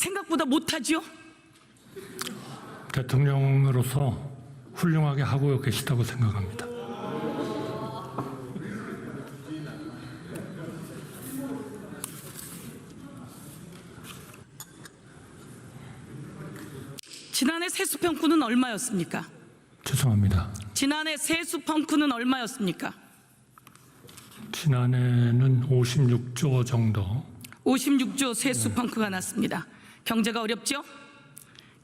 생각보다 못하지요? 대통령으로서 훌륭하게 하고 계시다고 생각합니다. 지난해 세수평가는 얼마였습니까? 죄송합니다. 지난해 세수평가는 얼마였습니까? 지난해는 56조 정도. 56조 세수평가가 났습니다. 경제가 어렵죠?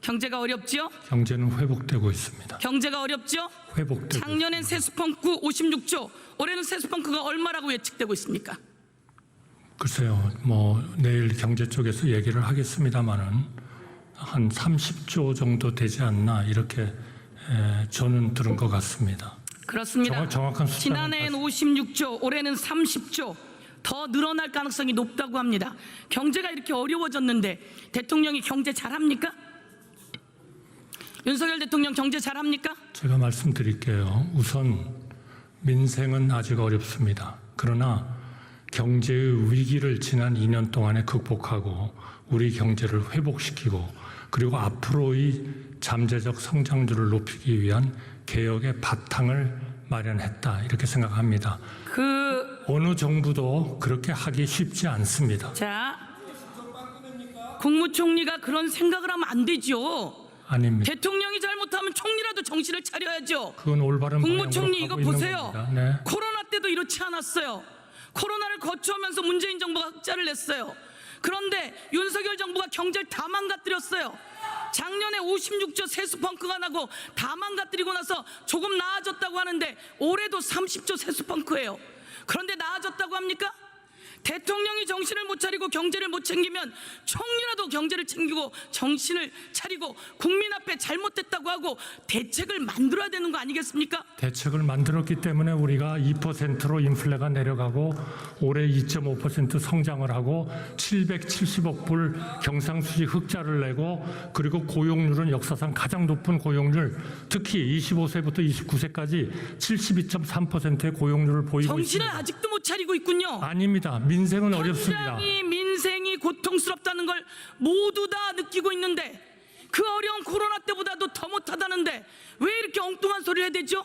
경제가 어렵죠? 경제는 회복되고 있습니다. 경제가 어렵죠? 회복되고 작년엔 있습니다. 세수평가 56조, 올해는 세수평가가 얼마라고 예측되고 있습니까? 글쎄요, 내일 경제 쪽에서 얘기를 하겠습니다만은 한 30조 정도 되지 않나 이렇게 저는 들은 것 같습니다. 그렇습니다. 정확한 숫자는 지난해엔 56조, 올해는 30조 더 늘어날 가능성이 높다고 합니다. 경제가 이렇게 어려워졌는데 대통령이 경제 잘합니까? 윤석열 대통령 경제 잘합니까? 제가 말씀드릴게요. 우선 민생은 아직 어렵습니다. 그러나 경제의 위기를 지난 2년 동안에 극복하고 우리 경제를 회복시키고 그리고 앞으로의 잠재적 성장률을 높이기 위한 개혁의 바탕을 마련했다 이렇게 생각합니다. 어느 정부도 그렇게 하기 쉽지 않습니다. 자, 국무총리가 그런 생각을 하면 안 되죠. 아닙니다. 대통령이 잘못하면 총리라도 정신을 차려야죠. 그건 올바른 국무총리 이거 방향으로 가고 보세요. 있는 겁니다. 네. 코로나 때도 이렇지 않았어요. 코로나를 거쳐오면서 문재인 정부가 흑자를 냈어요. 그런데 윤석열 정부가 경제를 다 망가뜨렸어요. 작년에 56조 세수펑크가 나고 다 망가뜨리고 나서 조금 나아졌다고 하는데 올해도 30조 세수펑크예요. 그런데 나아졌다고 합니까? 대통령이 정신을 못 차리고 경제를 못 챙기면 총리라도 경제를 챙기고 정신을 차리고 국민 앞에 잘못됐다고 하고 대책을 만들어야 되는 거 아니겠습니까? 대책을 만들었기 때문에 우리가 2%로 인플레가 내려가고 올해 2.5% 성장을 하고 770억 불 경상수지 흑자를 내고 그리고 고용률은 역사상 가장 높은 고용률 특히 25세부터 29세까지 72.3%의 고용률을 보이고 정신을 있습니다. 아직도 못 차리고 있군요. 아닙니다. 민생은 어렵습니다. 굉장히 민생이 고통스럽다는 걸 모두 다 느끼고 있는데 그 어려운 코로나 때보다도 더 못하다는데 왜 이렇게 엉뚱한 소리를 해야 되죠?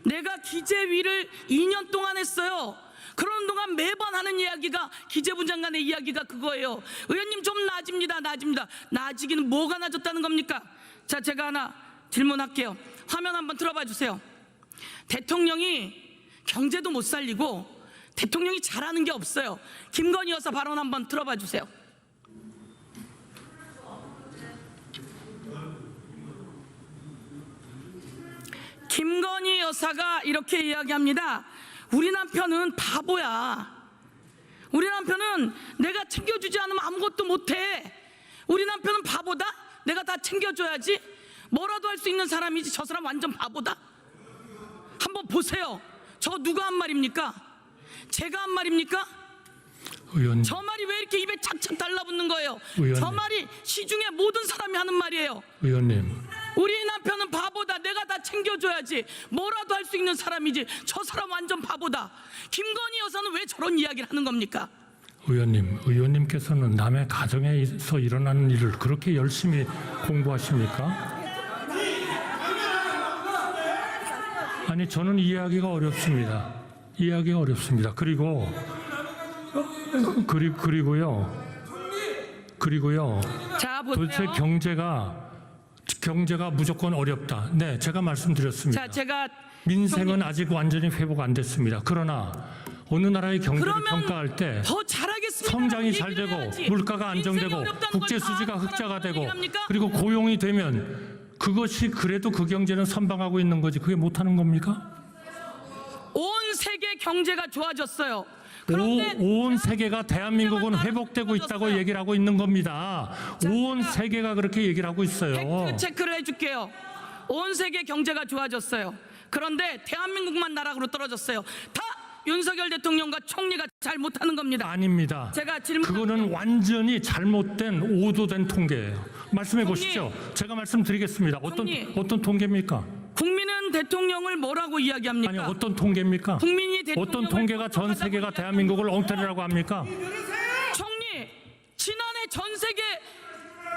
내가 기재위를 2년 동안 했어요. 그러는 동안 매번 하는 이야기가 기재부 장관의 이야기가 그거예요. 의원님 좀 나아집니다. 나아지기는 뭐가 나아졌다는 겁니까? 자, 제가 하나 질문할게요. 화면 한번 틀어봐 주세요. 대통령이 경제도 못 살리고 대통령이 잘하는 게 없어요. 김건희 여사 발언 한번 들어봐 주세요. 김건희 여사가 이렇게 이야기합니다. 우리 남편은 바보야. 우리 남편은 내가 챙겨주지 않으면 아무것도 못해. 우리 남편은 바보다? 내가 다 챙겨줘야지. 뭐라도 할 수 있는 사람이지. 저 사람 완전 바보다. 한번 보세요. 저 누가 한 말입니까? 제가 한 말입니까? 의원님. 저 말이 왜 이렇게 입에 착착 달라붙는 거예요? 의원님. 저 말이 시중에 모든 사람이 하는 말이에요. 의원님. 우리 남편은 바보다. 내가 다 챙겨줘야지. 뭐라도 할 수 있는 사람이지. 저 사람 완전 바보다. 김건희 여사는 왜 저런 이야기를 하는 겁니까? 의원님께서는 남의 가정에서 일어나는 일을 그렇게 열심히 공부하십니까? 아니 저는 이해하기가 어렵습니다. 그리고요. 자, 도대체 보세요. 경제가 무조건 어렵다. 네, 제가 말씀드렸습니다. 자, 제가 민생은 아직 완전히 회복 안 됐습니다. 그러나 어느 나라의 경제를 그러면 평가할 때 더 잘하겠습니다. 성장이 잘 되고 물가가 안정되고 국제 수지가 흑자가 되고 그리고 고용이 되면 그것이 그래도 그 경제는 선방하고 있는 거지. 그게 못하는 겁니까? 온 세계 경제가 좋아졌어요. 온 세계가 대한민국은 회복되고 있다고 얘기를 하고 있는 겁니다. 온 세계가 그렇게 얘기를 하고 있어요. 팩트 체크를 해줄게요. 온 세계 경제가 좋아졌어요. 그런데 대한민국만 나락으로 떨어졌어요. 다 윤석열 대통령과 총리가 잘못하는 겁니다. 아닙니다. 제가 질문. 그거는 완전히 잘못된 오도된 통계예요. 말씀해 보십시오. 제가 말씀드리겠습니다. 어떤 통계입니까? 국민은 대통령을 뭐라고 이야기합니까? 아니 어떤 통계입니까? 국민이 대통령을 어떤 통계가 전 세계가 대한민국을 엉터리라고 합니까? 총리, 지난해 전 세계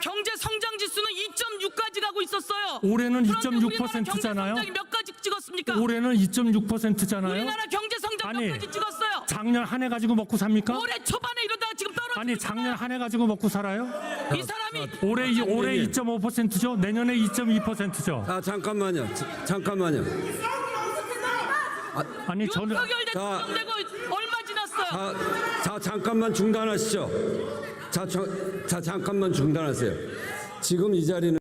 경제 성장 지수는 2.6까지 가고 있었어요. 올해는 그런데 우리나라 2.6%잖아요. 경제 성장이 몇 가지 찍었습니까? 올해는 2.6%잖아요. 우리나라 경제 성장 아니, 몇 가지 찍었어요? 작년 한 해 가지고 먹고 삽니까? 올해 초반에 이러다가 지금 떨어지고 아니 작년 한 해 가지고 먹고 살아요? 이 사람이 올해 2.5%죠. 내년에 2.2%죠. 잠깐만요. 잠깐만요. 아니 저는 윤석열 대통령 되고 얼마 지났어요? 잠깐만 중단하시죠. 잠깐만 중단하세요. 지금 이 자리는